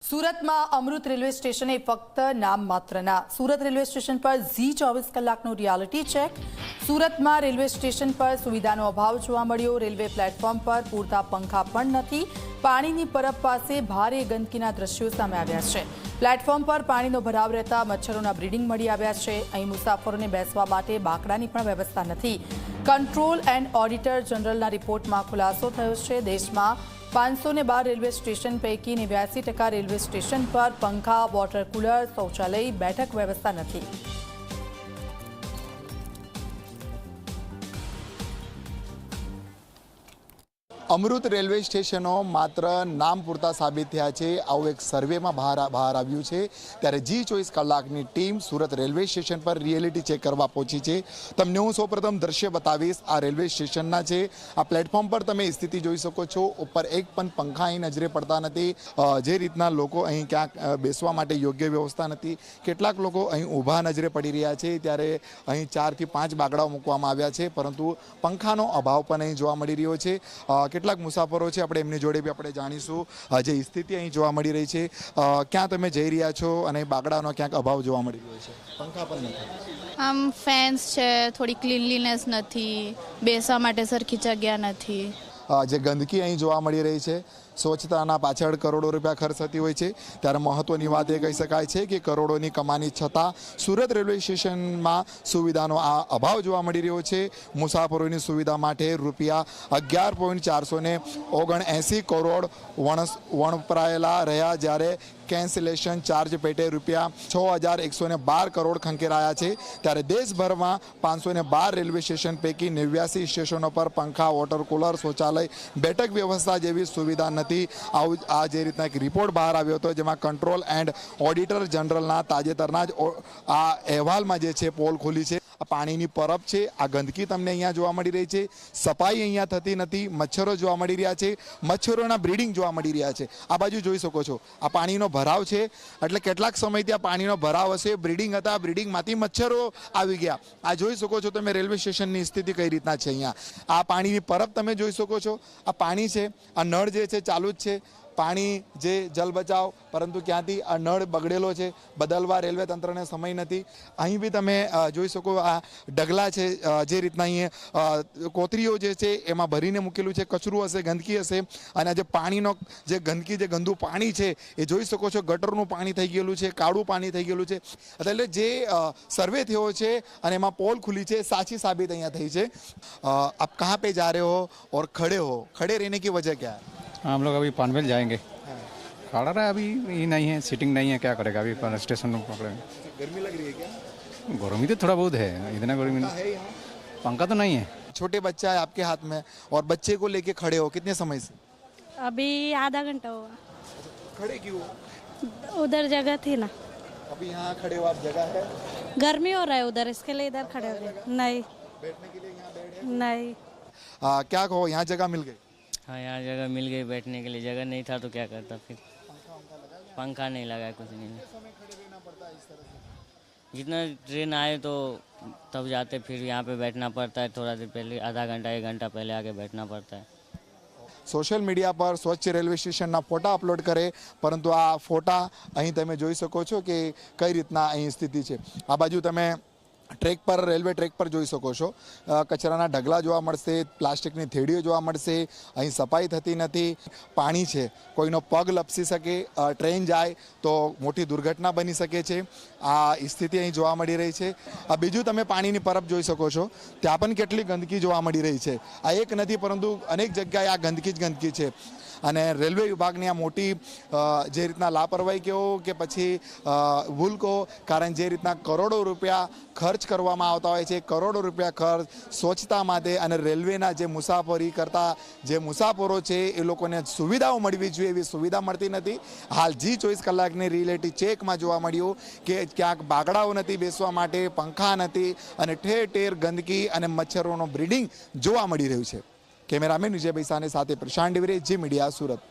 સુરતમાં અમૃત રેલવે સ્ટેશને ફક્ત નામ માત્રના સુરત રેલવે સ્ટેશન પર ઝી 24 કલાકનું રિયાલિટી ચેક। સુરતમાં રેલવે સ્ટેશન પર સુવિધાનો અભાવ જોવા મળ્યો। રેલવે પ્લેટફોર્મ પર પૂરતા પંખા પણ નથી। પાણીની પરબ પાસે ભારે ગંદકીના દ્રશ્યો સામે આવ્યા છે। પ્લેટફોર્મ પર પાણીનો ભરાવ રહેતા મચ્છરોના બ્રીડિંગ મળી આવ્યા છે। અહીં મુસાફરોને બેસવા માટે બાકડાની પણ વ્યવસ્થા નથી। કંટ્રોલ એન્ડ ઓડિટર જનરલના રિપોર્ટમાં ખુલાસો થયો છે। દેશમાં 512 રેલવે સ્ટેશન પૈકી 89% રેલવે સ્ટેશન પર પંખા, વોટર કુલર, શૌચાલય, બેઠક વ્યવસ્થા નથી। અમૃત રેલવે સ્ટેશનો માત્ર નામ પૂરતા સાબિત થયા છે। આવું એક સર્વેમાં બહાર આવ્યું છે। ત્યારે જી 24 કલાકની ટીમ સુરત રેલવે સ્ટેશન પર રિયાલિટી ચેક કરવા પહોંચી છે। તમને હું સૌપ્રથમ દ્રશ્ય બતાવીશ। આ રેલવે સ્ટેશનના છે। આ પ્લેટફોર્મ પર તમે સ્થિતિ જોઈ શકો છો। ઉપર એક પણ પંખા અહીં નજરે પડતા નથી। જે રીતના લોકો અહીં ક્યાંક બેસવા માટે યોગ્ય વ્યવસ્થા નથી। કેટલાક લોકો અહીં ઊભા નજરે પડી રહ્યા છે। ત્યારે અહીં 4 થી 5 બાકડાઓ મૂકવામાં આવ્યા છે, પરંતુ પંખાનો અભાવ પણ અહીં જોવા મળી રહ્યો છે। કેટલાક મુસાફરો છે, આપણે એમની જોડે બી આપણે જાણીશું જે સ્થિતિ અહીં જોવા મળી રહી છે। ક્યાં તમે જઈ રહ્યા છો અને બાકડાનો ક્યાંક અભાવ જોવા મળી રહ્યો છે? પંખા પણ નથી, આમ ફેન્સ છે, થોડી ક્લીનલીનેસ નથી, બેસવા માટે સરખી જગ્યા નથી। જે ગંદકી અહીં જોવા મળી રહી છે, સ્વચ્છતાના પાછળ કરોડો રૂપિયા ખર્ચ થતી હોય છે। ત્યારે મહત્વની વાત એ કહી શકાય છે કે કરોડોની કમાણી છતાં સુરત રેલવે સ્ટેશનમાં સુવિધાનો આ અભાવ જોવા મળી રહ્યો છે। મુસાફરોની સુવિધા માટે રૂપિયા 11.479 કરોડ વપરાયેલા રહ્યા, જ્યારે કેન્સલેશન ચાર્જ પેટે રૂપિયા 6,112 કરોડ ખંખેરાયા છે। ત્યારે દેશભરમાં 512 રેલવે સ્ટેશન પૈકી 89 સ્ટેશનો પર પંખા, વોટર કુલર, શૌચાલય, બેઠક વ્યવસ્થા જેવી સુવિધા નથી। આ જે રીતના એક રિપોર્ટ બહાર આવ્યો હતો, જેમાં કંટ્રોલ એન્ડ ઓડિટર જનરલના તાજેતરના જ આ અહેવાલમાં જે છે પોલ ખુલી છે। આ પાણીની પરબ છે, આ ગંદકી તમને અહીંયા જોવા મળી રહી છે, સફાઈ અહીંયા થતી નથી, મચ્છરો જોવા મળી રહ્યા છે, મચ્છરોના બ્રીડિંગ જોવા મળી રહ્યા છે। આ બાજુ જોઈ શકો છો, આ પાણીનો ભરાવ છે, એટલે કેટલાક સમયથી આ પાણીનો ભરાવ હશે, બ્રીડિંગ હતા, બ્રીડિંગમાંથી મચ્છરો આવી ગયા। આ જોઈ શકો છો તમે રેલવે સ્ટેશનની સ્થિતિ કઈ રીતના છે। અહીંયા આ પાણીની પરબ તમે જોઈ શકો છો। આ પાણી છે, આ નળ જે છે ચાલુ જ છે, પાણી જે જલ બચાવ, પરંતુ ક્યાંથી આ નળ બગડેલો છે, બદલવા રેલવે તંત્રને સમય નથી। અહીં બી તમે જોઈ શકો, આ ઢગલા છે, જે રીતના અહીં કોતરીઓ જે છે એમાં ભરીને મૂકેલું છે, કચરું હશે, ગંદકી હશે, અને જે પાણીનો જે ગંદકી, જે ગંદુ પાણી છે એ જોઈ શકો છો, ગટરનું પાણી થઈ ગયેલું છે, કાળું પાણી થઈ ગયેલું છે। એટલે જે સર્વે થયો છે અને એમાં પોલ ખુલી છે, સાચી સાબિત અહીંયા થઈ છે। આપ કહાં पे जा रहे हो और खड़े हो, खड़े रहने की वजह क्या है? हम लोग अभी पनवेल जाएंगे। खड़ा रहा अभी, ये नहीं है, सीटिंग नहीं है, क्या करेगा अभी स्टेशन में पकड़े। गर्मी लग रही है क्या? गर्मी तो थोड़ा बहुत है, इतना गर्मी नहीं। पंखा तो नहीं है। छोटे बच्चा है आपके हाथ में और बच्चे को लेके खड़े हो, कितने समय से? अभी आधा घंटा हुआ। खड़े क्यों? उधर जगह थी ना। अभी यहाँ खड़े हो आप, जगह है? गर्मी हो रहा है उधर, इसके लिए इधर खड़े हो गए। नहीं, बैठने के लिए यहाँ बेड है? नहीं। क्या कहो, यहाँ जगह मिल गई? हाँ, यहाँ जगह मिल गई, बैठने के लिए जगह नहीं था तो क्या करता फिर। पंखा नहीं लगा, कुछ नहीं। जितना ट्रेन आए तो तब जाते, फिर यहाँ पे बैठना पड़ता है, थोड़ा देर पहले, आधा घंटा 1 घंटा पहले आके बैठना पड़ता है। सोशल मीडिया पर स्वच्छ रेलवे स्टेशनના ફોટા અપલોડ કરે, પરંતુ આ ફોટા અહીં તમે જોઈ શકો છો કે કઈ રીતના અહીં સ્થિતિ છે। આ બાજુ તમે ટ્રેક પર, રેલવે ટ્રેક પર જોઈ શકો છો, કચરાના ઢગલા જોવા મળશે, પ્લાસ્ટિકની થેલીઓ જોવા મળશે, અહીં સફાઈ થતી નથી, પાણી છે, કોઈનો પગ લપસી શકે, ટ્રેન જાય તો મોટી દુર્ઘટના બની શકે છે। આ સ્થિતિ અહીં જોવા મળી રહી છે। બીજું તમે પાણીની પરબ જોઈ શકો છો, ત્યાં પણ કેટલી ગંદકી જોવા મળી રહી છે। આ એક નથી, પરંતુ અનેક જગ્યાએ આ ગંદકી જ ગંદકી છે। અને રેલવે વિભાગની આ મોટી જે રીતના લાપરવાહી કહો કે પછી ભૂલ કહો, કારણ જે રીતના કરોડો રૂપિયા ખર્ચ કરવામાં આવતા હોય છે, કરોડો રૂપિયા ખર્ચ સ્વચ્છતા માટે અને રેલવેના જે મુસાફરી કરતા જે મુસાફરો છે એ લોકોને સુવિધાઓ મળવી જોઈએ, એવી સુવિધા મળતી નથી। હાલ જી 24 કલાકની રિયાલિટી ચેકમાં જોવા મળ્યું કે ક્યાંક બાકડાઓ નથી બેસવા માટે, પંખા નથી, અને ઠેર ઠેર ગંદકી અને મચ્છરોનો બ્રીડિંગ જોવા મળી રહ્યું છે। કેમેરામેન વિજય બૈસાને સાથે પ્રશાંત ડેવરે, જી મીડિયા, સુરત।